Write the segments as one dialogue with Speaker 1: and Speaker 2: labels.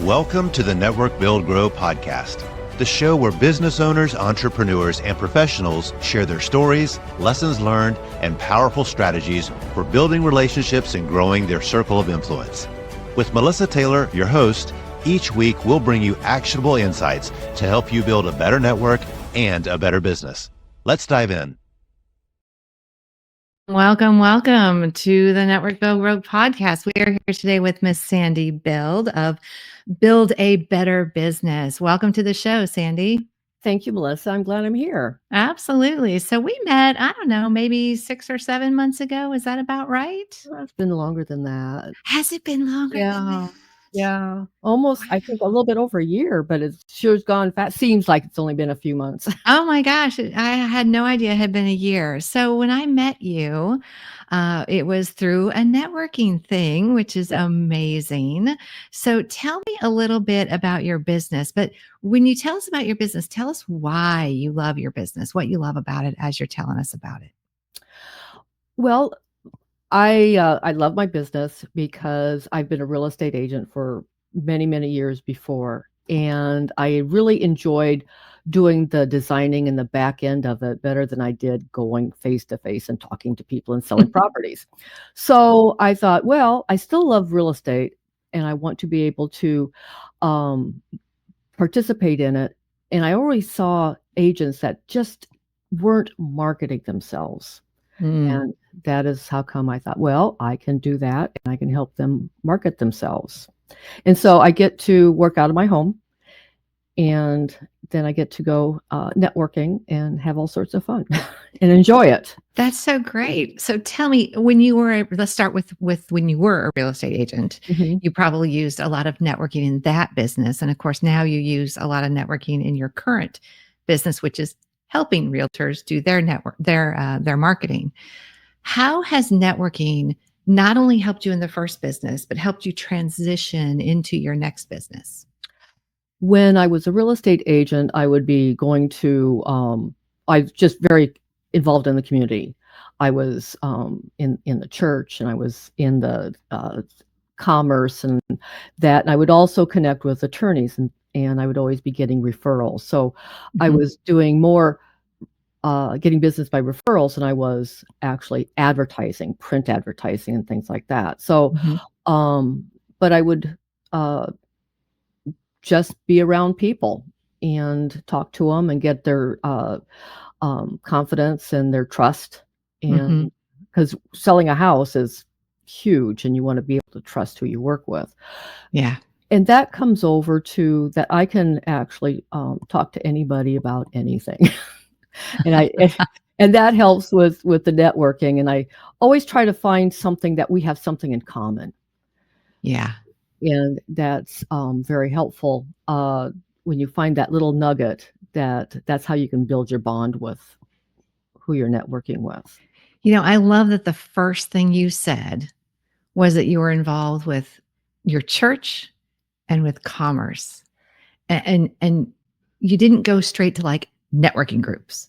Speaker 1: Welcome to the Network Build Grow podcast, the show where business owners, entrepreneurs, and professionals share their stories, lessons learned, and powerful strategies for building relationships and growing their circle of influence. With Melissa Taylor, your host, each week we'll bring you actionable insights to help you build a better network and a better business. Let's dive in.
Speaker 2: Welcome to the Network Build Grow podcast. We are here today with Miss Sandy Bild of Build a Better Business. Welcome to the show, Sandy.
Speaker 3: Thank you, Melissa. I'm glad I'm here.
Speaker 2: Absolutely. So we met, I don't know, maybe 6 or 7 months ago. Is that about right?
Speaker 3: Well, it's been longer than that.
Speaker 2: Has it been longer than that?
Speaker 3: Yeah. Almost, I think a little bit over a year, but it sure's gone fast. Seems like it's only been a few months.
Speaker 2: Oh my gosh. I had no idea it had been a year. So when I met you, it was through a networking thing, which is amazing. So tell me a little bit about your business. But when you tell us about your business, tell us why you love your business, what you love about it as you're telling us about it.
Speaker 3: Well, I love my business because I've been a real estate agent for many, many years before. And I really enjoyed doing the designing and the back end of it better than I did going face to face and talking to people and selling properties. So I thought, well, I still love real estate and I want to be able to participate in it. And I always saw agents that just weren't marketing themselves. And that is how come I thought, well, I can do that and I can help them market themselves. And so I get to work out of my home and then I get to go networking and have all sorts of fun and enjoy it.
Speaker 2: That's so great. So tell me, let's start with when you were a real estate agent, you probably used a lot of networking in that business. And of course, now you use a lot of networking in your current business, which is helping realtors do their network, their marketing. How has networking not only helped you in the first business, but helped you transition into your next business?
Speaker 3: When I was a real estate agent, I would be going to, I was just very involved in the community. I was in the church and I was in the commerce and that. And I would also connect with attorneys and I would always be getting referrals. So I was doing more getting business by referrals than I was actually advertising, print advertising and things like that. So, but I would just be around people and talk to them and get their confidence and their trust. And because selling a house is huge and you want to be able to trust who you work with.
Speaker 2: Yeah.
Speaker 3: And that comes over to that I can actually talk to anybody about anything. and that helps with the networking. And I always try to find something that we have something in common.
Speaker 2: Yeah.
Speaker 3: And that's very helpful when you find that little nugget that's how you can build your bond with who you're networking with.
Speaker 2: You know, I love that the first thing you said was that you were involved with your church and with commerce. And you didn't go straight to like networking groups.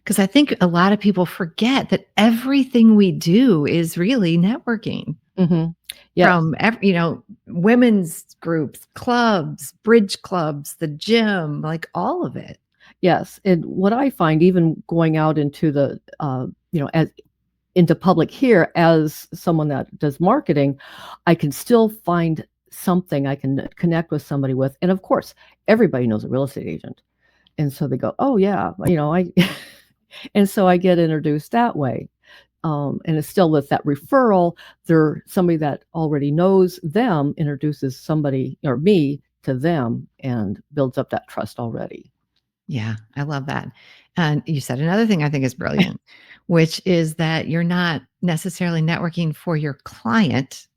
Speaker 2: Because I think a lot of people forget that everything we do is really networking.
Speaker 3: Yes.
Speaker 2: From women's groups, clubs, bridge clubs, the gym, like all of it.
Speaker 3: Yes. And what I find, even going out into the, into public here as someone that does marketing, I can still find something I can connect with somebody with. And of course, everybody knows a real estate agent. And so they go, oh yeah, and so I get introduced that way. And it's still with that referral, somebody that already knows them introduces somebody or me to them and builds up that trust already.
Speaker 2: Yeah, I love that. And you said another thing I think is brilliant, which is that you're not necessarily networking for your client.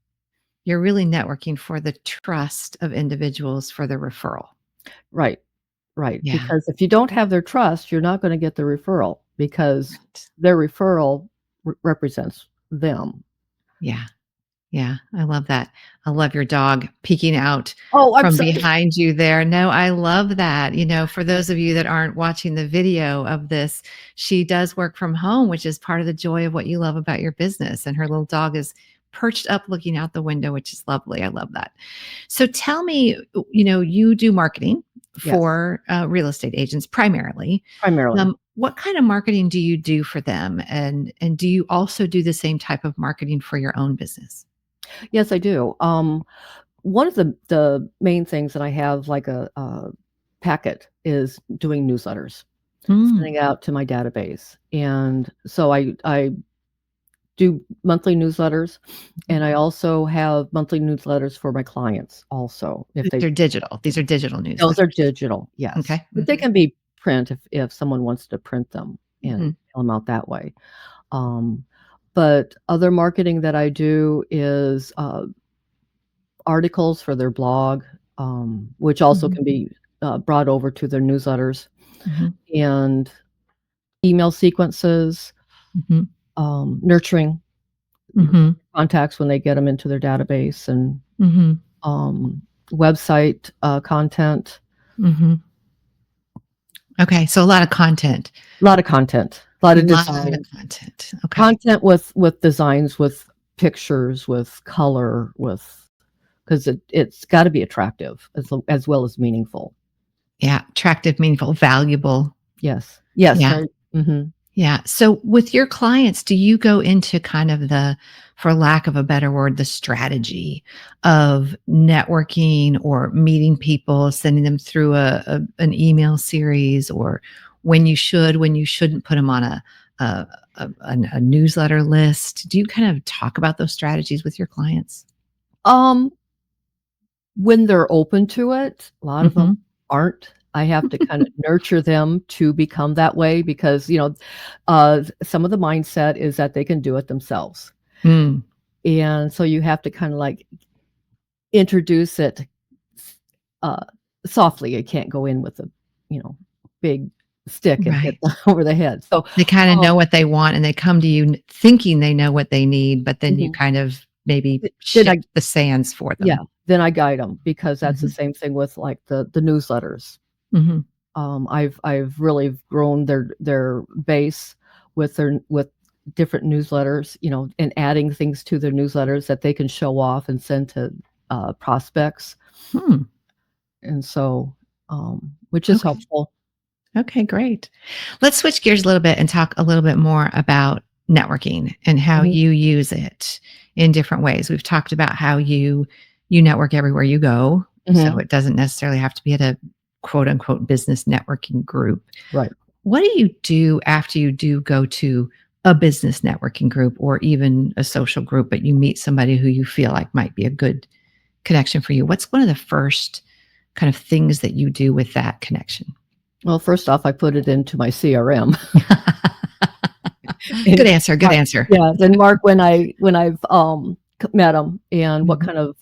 Speaker 2: You're really networking for the trust of individuals for the referral.
Speaker 3: Right. Right.
Speaker 2: Yeah.
Speaker 3: Because if you don't have their trust, you're not going to get the referral because their referral represents them.
Speaker 2: Yeah. Yeah. I love that. I love your dog peeking out
Speaker 3: I'm sorry.
Speaker 2: behind you there. No, I love that. You know, for those of you that aren't watching the video of this, she does work from home, which is part of the joy of what you love about your business. And her little dog is perched up looking out the window, which is lovely. I love that. So tell me, you do marketing
Speaker 3: Yes,
Speaker 2: for real estate agents primarily.
Speaker 3: primarily.
Speaker 2: What kind of marketing do you do for them? And do you also do the same type of marketing for your own business?
Speaker 3: Yes, I do. One of the main things that I have like a packet is doing newsletters,
Speaker 2: Mm,
Speaker 3: sending out to my database. And so I do monthly newsletters, and I also have monthly newsletters for my clients also. If they
Speaker 2: these are digital. These are digital
Speaker 3: Those are
Speaker 2: newsletters.
Speaker 3: digital, yes.
Speaker 2: Okay.
Speaker 3: But they can be print if someone wants to print them and
Speaker 2: Hmm.
Speaker 3: mail them out that way. Um, but other marketing that I do is articles for their blog, which also
Speaker 2: Hmm.
Speaker 3: can be brought over to their newsletters,
Speaker 2: Hmm.
Speaker 3: and email sequences,
Speaker 2: Hmm.
Speaker 3: nurturing
Speaker 2: Hmm.
Speaker 3: contacts when they get them into their database, and
Speaker 2: Hmm.
Speaker 3: um, website content.
Speaker 2: Hmm. Okay. So a lot of content.
Speaker 3: A lot of content, a lot
Speaker 2: A
Speaker 3: of
Speaker 2: lot of
Speaker 3: design.
Speaker 2: content. Okay.
Speaker 3: Content with designs, with pictures, with color, with, because it's gotta be attractive as well as meaningful.
Speaker 2: Yeah. Attractive, meaningful, valuable.
Speaker 3: Yes. Yes,
Speaker 2: Yeah.
Speaker 3: very. Mhm.
Speaker 2: Yeah. So with your clients, do you go into kind of for lack of a better word, the strategy of networking or meeting people, sending them through an email series, or when you should, when you shouldn't put them on a newsletter list? Do you kind of talk about those strategies with your clients?
Speaker 3: Um, when they're open to it, a lot of them
Speaker 2: Mm-hmm.
Speaker 3: aren't. I have to kinda nurture them to become that way because, some of the mindset is that they can do it themselves,
Speaker 2: Mm,
Speaker 3: and so you have to kinda, like, introduce it uh, softly. You can't go in with a, you know, big stick and hit
Speaker 2: right.
Speaker 3: them over the head. So,
Speaker 2: They kind of
Speaker 3: um,
Speaker 2: know what they want and they come to you thinking they know what they need, but then you
Speaker 3: mhm.
Speaker 2: kind of maybe
Speaker 3: Then I
Speaker 2: shift the sands for
Speaker 3: Yeah,
Speaker 2: them.
Speaker 3: then I guide them because that's the
Speaker 2: Mhm,
Speaker 3: same thing with, like, the newsletters.
Speaker 2: mhm.
Speaker 3: I've really grown their base with different newsletters, and adding things to their newsletters that they can show off and send to, prospects,
Speaker 2: Hmm.
Speaker 3: and so, which is
Speaker 2: Okay.
Speaker 3: helpful.
Speaker 2: Okay, great. Let's switch gears a little bit and talk a little bit more about networking and how
Speaker 3: Mhm,
Speaker 2: you use it in different ways. We've talked about how you network everywhere you go, so
Speaker 3: mhm,
Speaker 2: it doesn't necessarily have to be at a quote unquote business networking group.
Speaker 3: right.
Speaker 2: What do you do after you do go to a business networking group or even a social group, but you meet somebody who you feel like might be a good connection for you? What's one of the first kind of things that you do with that connection?
Speaker 3: Well, first off, I put it into my CRM.
Speaker 2: Good
Speaker 3: And
Speaker 2: answer, good
Speaker 3: mark
Speaker 2: answer.
Speaker 3: Yeah, then mark when I've, met them and what
Speaker 2: Mhm,
Speaker 3: kind of,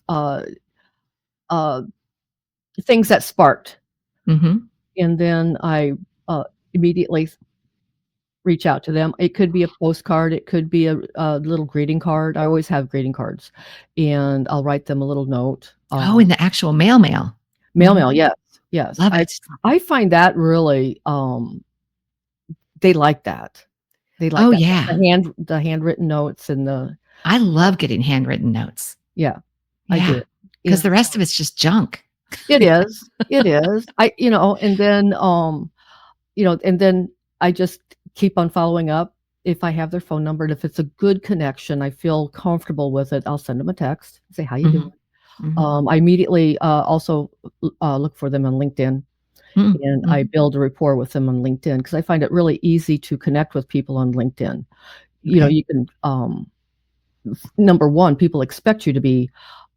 Speaker 3: uh, things that sparked,
Speaker 2: mhm.
Speaker 3: and then I, immediately reach out to them. It could be a postcard, it could be a little greeting card. I always have greeting cards, and I'll write them a little note.
Speaker 2: Oh, in the actual mail.
Speaker 3: Mail,
Speaker 2: Mhm.
Speaker 3: yes, yes.
Speaker 2: Love
Speaker 3: I
Speaker 2: it.
Speaker 3: I find that really, they like that. They like
Speaker 2: Oh,
Speaker 3: that.
Speaker 2: yeah.
Speaker 3: The handwritten notes and
Speaker 2: I love getting handwritten notes.
Speaker 3: yeah, I
Speaker 2: Yeah,
Speaker 3: do.
Speaker 2: because
Speaker 3: And
Speaker 2: the rest of it's just junk.
Speaker 3: it is, it is. And then I just keep on following up if I have their phone number, and if it's a good connection, I feel comfortable with it, I'll send them a text, say, "How you doing?"
Speaker 2: Mhm, mhm,
Speaker 3: I immediately, also look for them on LinkedIn,
Speaker 2: mm,
Speaker 3: and I
Speaker 2: mhm.
Speaker 3: build a rapport with them on LinkedIn because I find it really easy to connect with people on LinkedIn.
Speaker 2: Okay.
Speaker 3: You can, number 1, people expect you to be,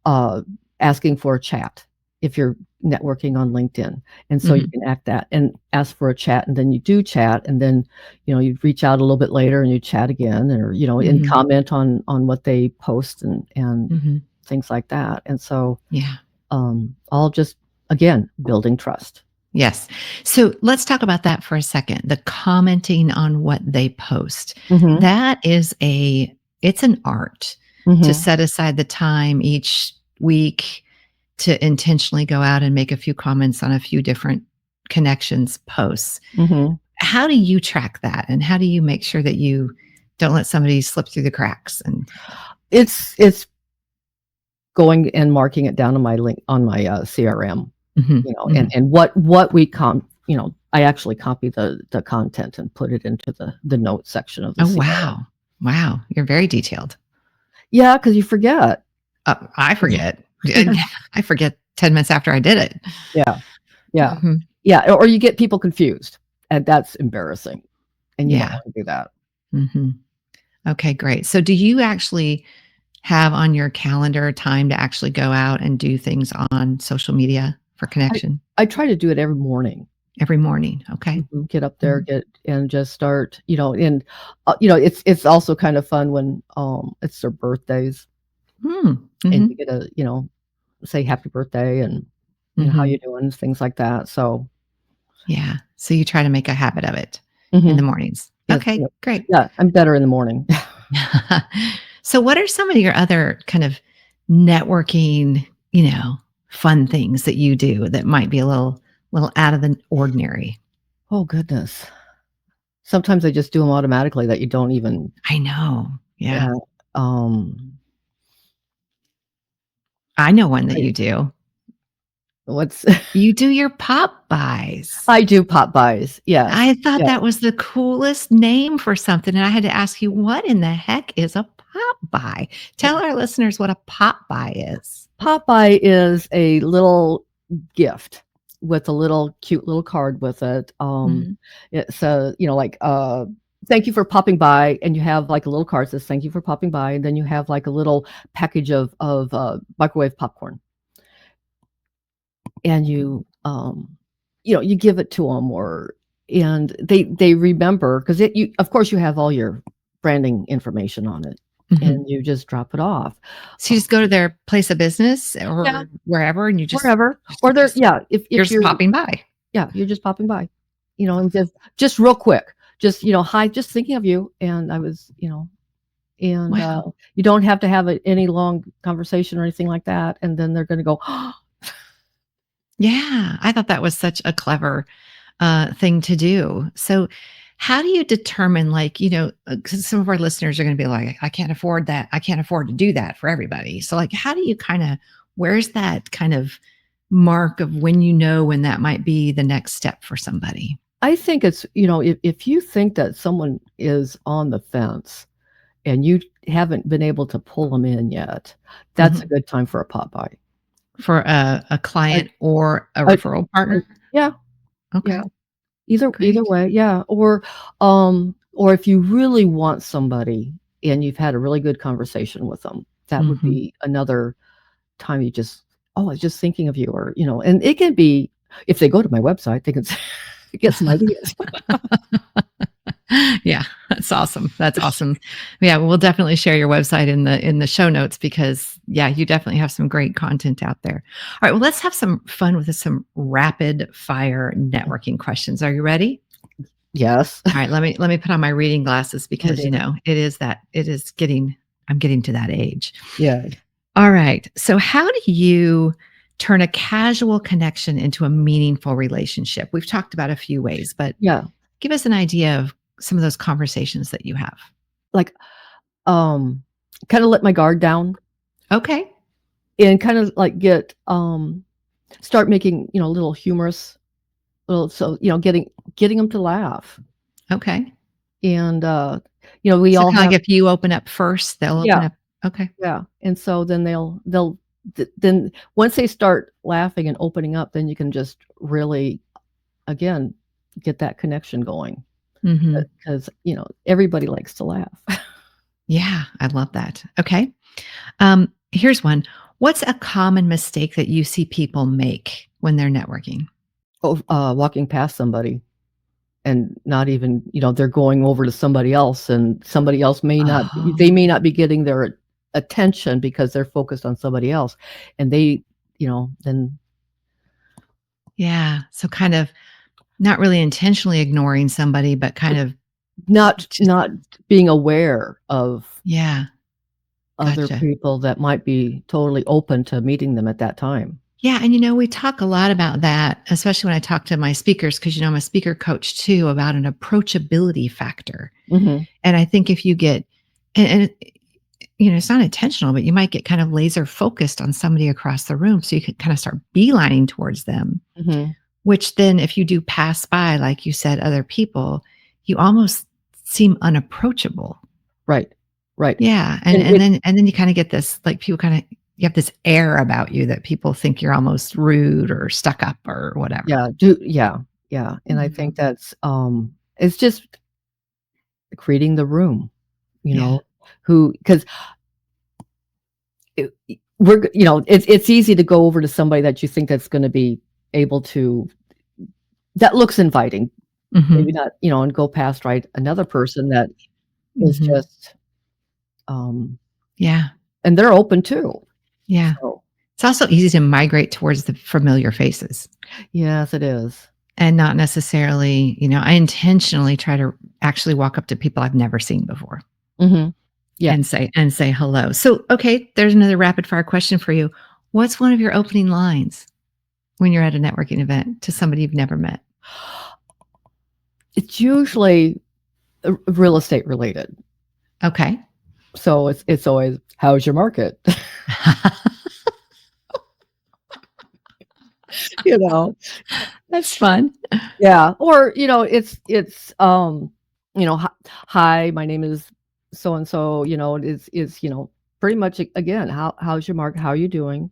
Speaker 3: uh, asking for a chat if you're networking on LinkedIn, and so you
Speaker 2: Mhm.
Speaker 3: can act that and ask for a chat, and then you do chat, and then, you reach out a little bit later and you chat again, or, and
Speaker 2: Mhm.
Speaker 3: comment on what they post, and
Speaker 2: Mhm.
Speaker 3: things like that, and so,
Speaker 2: Yeah.
Speaker 3: all just, again, building trust.
Speaker 2: Yes. So let's talk about that for a second. The commenting on what they post.
Speaker 3: Mhm,
Speaker 2: That is it's an art to
Speaker 3: mhm,
Speaker 2: set aside the time each week to intentionally go out and make a few comments on a few different connections posts.
Speaker 3: mhm.
Speaker 2: How do you track that? And how do you make sure that you don't let somebody slip through the cracks? And
Speaker 3: It's going and marking it down on my CRM,
Speaker 2: Mhm, mhm.
Speaker 3: and what we I actually copy the content and put it into the notes section of the
Speaker 2: Oh,
Speaker 3: CRM.
Speaker 2: wow. Wow, you're very detailed.
Speaker 3: Yeah, because you forget.
Speaker 2: I forget. I forget 10 minutes after I did it.
Speaker 3: Yeah, yeah,
Speaker 2: Mhm.
Speaker 3: yeah, or you get people confused, and that's embarrassing, and you don't
Speaker 2: Yeah.
Speaker 3: want to do that.
Speaker 2: Mhm. Okay, great. So do you actually have on your calendar time to actually go out and do things on social media for
Speaker 3: I
Speaker 2: connection
Speaker 3: I try to do it every morning.
Speaker 2: every morning? Okay.
Speaker 3: Get up there,
Speaker 2: Mhm.
Speaker 3: get and just start, and, it's also kind of fun when, it's their birthdays,
Speaker 2: Mm.
Speaker 3: and you
Speaker 2: Mhm.
Speaker 3: get to, say happy birthday and, how you
Speaker 2: Mhm.
Speaker 3: doing, things like that, so
Speaker 2: Yeah. So you try to make a habit of it in the
Speaker 3: mhm,
Speaker 2: mornings.
Speaker 3: yes,
Speaker 2: Okay, great.
Speaker 3: yeah, I'm better in the morning.
Speaker 2: So what are some of your other kind of networking, fun things that you do that might be a little out of the ordinary?
Speaker 3: Oh, goodness. Sometimes I just do them automatically that you don't even
Speaker 2: I know. Yeah.
Speaker 3: yeah, um,
Speaker 2: I know one that
Speaker 3: I
Speaker 2: you do.
Speaker 3: what's
Speaker 2: You do your pop buys.
Speaker 3: I do pop buys, yes,
Speaker 2: I thought
Speaker 3: yeah.
Speaker 2: that was the coolest name for something, and I had to ask you, what in the heck is a pop buy? Tell our listeners what a pop buy is.
Speaker 3: Popeye is a little gift with a little cute little card with it.
Speaker 2: Mhm.
Speaker 3: It's like thank you for popping by, and you have like a little card that says thank you for popping by, and then you have like a little package of microwave popcorn, and you give it to them, or and they remember because you of course you have all your branding information on it,
Speaker 2: Mhm.
Speaker 3: and you just drop it off.
Speaker 2: So you just go to their place of business
Speaker 3: Yeah,
Speaker 2: or wherever, and you just
Speaker 3: wherever,
Speaker 2: just
Speaker 3: or they're
Speaker 2: just
Speaker 3: yeah,
Speaker 2: you're
Speaker 3: if
Speaker 2: just
Speaker 3: you're
Speaker 2: popping by.
Speaker 3: yeah, you're just popping by, and just real quick, just, "Hi, just thinking of you," and I was, and,
Speaker 2: Wow.
Speaker 3: you don't have to have any long conversation or anything like that, and then they're gonna go,
Speaker 2: Yeah, I thought that was such a clever, thing to do. So, how do you determine, like, 'cause some of our listeners are gonna be like, "I can't afford that. I can't afford to do that for everybody." So, like, how do you where's that kind of mark of when when that might be the next step for somebody?
Speaker 3: I think it's, if you think that someone is on the fence and you haven't been able to pull them in yet, that's a
Speaker 2: Mhm.
Speaker 3: good time for a pop-by.
Speaker 2: For a
Speaker 3: I
Speaker 2: client or a
Speaker 3: I
Speaker 2: referral
Speaker 3: I
Speaker 2: partner?
Speaker 3: yeah, yeah.
Speaker 2: Okay,
Speaker 3: Either
Speaker 2: great.
Speaker 3: way, yeah, or if you really want somebody and you've had a really good conversation with them, that would
Speaker 2: Mhm.
Speaker 3: be another time you just, "Oh, I was just thinking of you," or, and it can be if they go to my website, they can get some ideas.
Speaker 2: Yeah, that's awesome. That's awesome. Yeah, we'll definitely share your website in the show notes because yeah, you definitely have some great content out there. All right, well, let's have some fun with some rapid fire networking questions. Are you ready?
Speaker 3: Yes.
Speaker 2: All right, let me put on my reading glasses
Speaker 3: Oh,
Speaker 2: because
Speaker 3: dear.
Speaker 2: it is getting I'm getting to that age.
Speaker 3: Yeah.
Speaker 2: All right. So how do you turn a casual connection into a meaningful relationship? We've talked about a few ways, but
Speaker 3: Yeah.
Speaker 2: give us an idea of some of those conversations that you have.
Speaker 3: Like, um, kinda let my guard down
Speaker 2: Okay.
Speaker 3: and kind of, like, start making, little humorous little so, getting them to laugh.
Speaker 2: Okay.
Speaker 3: And, we
Speaker 2: So
Speaker 3: all
Speaker 2: kinda like
Speaker 3: have
Speaker 2: if you open up first, they'll
Speaker 3: yeah,
Speaker 2: open up. Okay.
Speaker 3: yeah, and so then then once they start laughing and opening up, then you can just really, again, get that connection going,
Speaker 2: Mhm.
Speaker 3: because everybody likes to laugh.
Speaker 2: Yeah, I love that. Okay. Here's one. What's a common mistake that you see people make when they're networking?
Speaker 3: Oh, walking past somebody and not even, they're going over to somebody else, and somebody else they
Speaker 2: Oh,
Speaker 3: may not be getting their attention because they're focused on somebody else, and then
Speaker 2: yeah. So kind of not really intentionally ignoring somebody, but kind of just
Speaker 3: not being aware of
Speaker 2: yeah,
Speaker 3: other
Speaker 2: gotcha.
Speaker 3: people that might be totally open to meeting them at that time.
Speaker 2: Yeah, and we talk a lot about that, especially when I talk to my speakers, because I'm a speaker coach too, about an approachability factor.
Speaker 3: Mhm.
Speaker 2: And I think if you get and it's not intentional, but you might get kind of laser focused on somebody across the room. So you could kind of start beelining towards them,
Speaker 3: Mhm.
Speaker 2: which then if you do pass by, like you said, other people, you almost seem unapproachable.
Speaker 3: Right. Right.
Speaker 2: Yeah.
Speaker 3: And it
Speaker 2: And then you kind of get this, like people kind of, you have this air about you that people think you're almost rude or stuck up or whatever.
Speaker 3: yeah. And I think
Speaker 2: Mhm.
Speaker 3: that's, it's just creating the room, you
Speaker 2: Yeah.
Speaker 3: know, who, because it's easy to go over to somebody that you think that's gonna be able to that looks inviting, maybe
Speaker 2: Hmm.
Speaker 3: not, and go past, right, another person that is
Speaker 2: Hmm.
Speaker 3: just, um
Speaker 2: Yeah.
Speaker 3: and they're open too.
Speaker 2: Yeah.
Speaker 3: So,
Speaker 2: It's also easy to migrate towards the familiar faces
Speaker 3: yes, it is.
Speaker 2: and not necessarily, I intentionally try to actually walk up to people I've never seen before
Speaker 3: Mhm. Yeah.
Speaker 2: and say hello. So, okay, there's another rapid fire question for you. What's one of your opening lines when you're at a networking event to somebody you've never met?
Speaker 3: It's usually, real estate related.
Speaker 2: Okay.
Speaker 3: So it's always, "How's your market?" You know?
Speaker 2: That's fun.
Speaker 3: Yeah, or, "Hi, my name is so and so," pretty much again, how's your market? How are you doing?"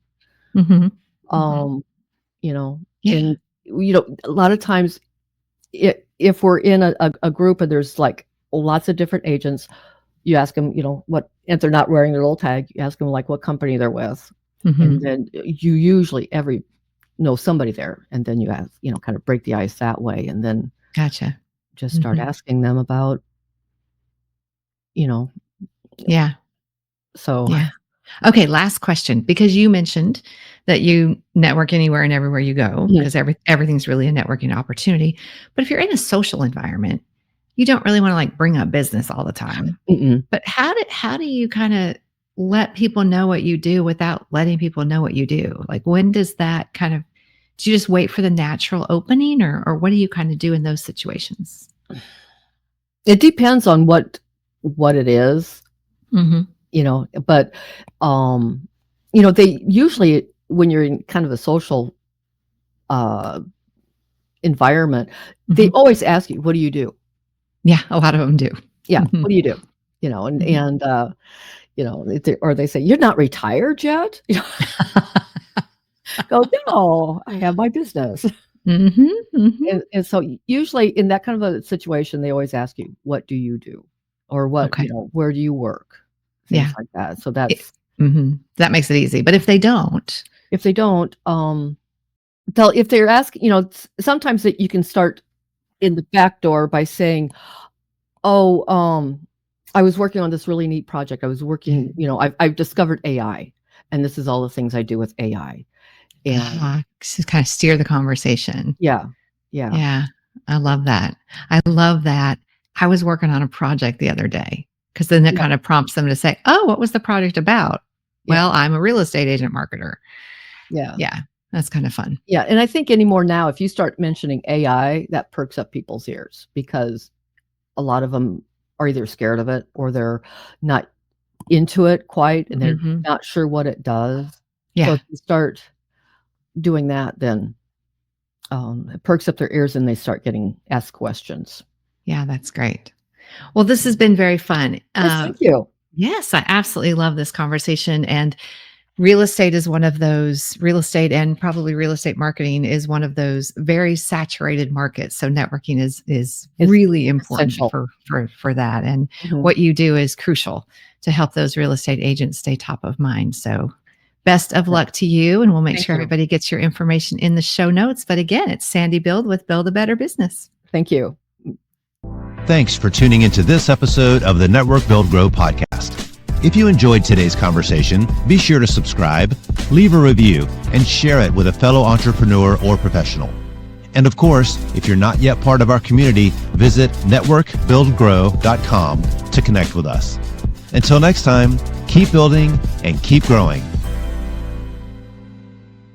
Speaker 2: Hmm. Hmm.
Speaker 3: Um, you know,
Speaker 2: Yeah.
Speaker 3: and, a lot of times, if we're in a group and there's, like, lots of different agents, you ask them, what if they're not wearing their little tag, you ask them, like, what company they're with, and
Speaker 2: Hmm.
Speaker 3: then you usually know somebody there, and then you ask, kind of break the ice that way, and then
Speaker 2: Gotcha.
Speaker 3: just start
Speaker 2: Hmm.
Speaker 3: asking them about, you know,
Speaker 2: Yeah.
Speaker 3: so
Speaker 2: Yeah. Okay, last question, because you mentioned that you network anywhere and everywhere you go,
Speaker 3: Mhm.
Speaker 2: because everything's really a networking opportunity. But if you're in a social environment, you don't really want to like bring up business all the time.
Speaker 3: Mm-mm.
Speaker 2: But how do you kind of let people know what you do without letting people know what you do? Like when does that kind of do you just wait for the natural opening or what do you kind of do in those situations?
Speaker 3: It depends on what it is,
Speaker 2: Hmm.
Speaker 3: but, um, they usually when you're in kind of a social, uh, environment, they
Speaker 2: Hmm.
Speaker 3: always ask you, "What do you do?"
Speaker 2: Yeah, a lot of them do.
Speaker 3: Yeah,
Speaker 2: Hmm.
Speaker 3: "What do you do?" And
Speaker 2: Hmm.
Speaker 3: or they say, "You're not retired yet?" Go, "No, I have my business."
Speaker 2: Hmm. Hmm.
Speaker 3: And so usually in that kind of a situation, they always ask you, "What do you do?" Or
Speaker 2: Okay.
Speaker 3: "Where do you work?" Things
Speaker 2: Yeah.
Speaker 3: like that. So
Speaker 2: It
Speaker 3: that's
Speaker 2: mhm. That makes it easy, but if they don't
Speaker 3: if they don't, if they're asking, sometimes that you can start in the back door by saying, "Oh, I was working on this really neat project. I was working, I've discovered AI, and this is all the things I do with AI." And
Speaker 2: just kinda steer the conversation.
Speaker 3: yeah, yeah,
Speaker 2: Yeah, I love that. I love that. I was working on a project the other day because then it
Speaker 3: yeah,
Speaker 2: kind of prompts them to say, "Oh, what was the project about?"
Speaker 3: yeah,
Speaker 2: "Well, I'm a real estate agent marketer."
Speaker 3: yeah.
Speaker 2: Yeah, that's kinda fun.
Speaker 3: Yeah, and I think anymore now, if you start mentioning AI, that perks up people's ears because a lot of them are either scared of it or they're not into it quite, and they're
Speaker 2: Mhm.
Speaker 3: not sure what it does. So
Speaker 2: Yeah.
Speaker 3: if you start doing that, then, it perks up their ears and they start getting asked questions.
Speaker 2: Yeah, that's great. Well, this has been very fun.
Speaker 3: Yes, thank you.
Speaker 2: Yes, I absolutely love this conversation, and real estate and probably real estate marketing is one of those very saturated markets. So networking is
Speaker 3: It's
Speaker 2: really important
Speaker 3: essential.
Speaker 2: for that. And
Speaker 3: Mhm.
Speaker 2: what you do is crucial to help those real estate agents stay top of mind. So best of
Speaker 3: Yeah,
Speaker 2: luck to you. And we'll make
Speaker 3: thank
Speaker 2: sure
Speaker 3: you.
Speaker 2: everybody gets your information in the show notes. But again, it's Sandy Bild with Build a Better Business.
Speaker 3: Thank you.
Speaker 1: Thanks for tuning into this episode of the Network Build Grow podcast. If you enjoyed today's conversation, be sure to subscribe, leave a review, and share it with a fellow entrepreneur or professional. And of course, if you're not yet part of our community, visit networkbuildgrow.com to connect with us. Until next time, keep building and keep growing.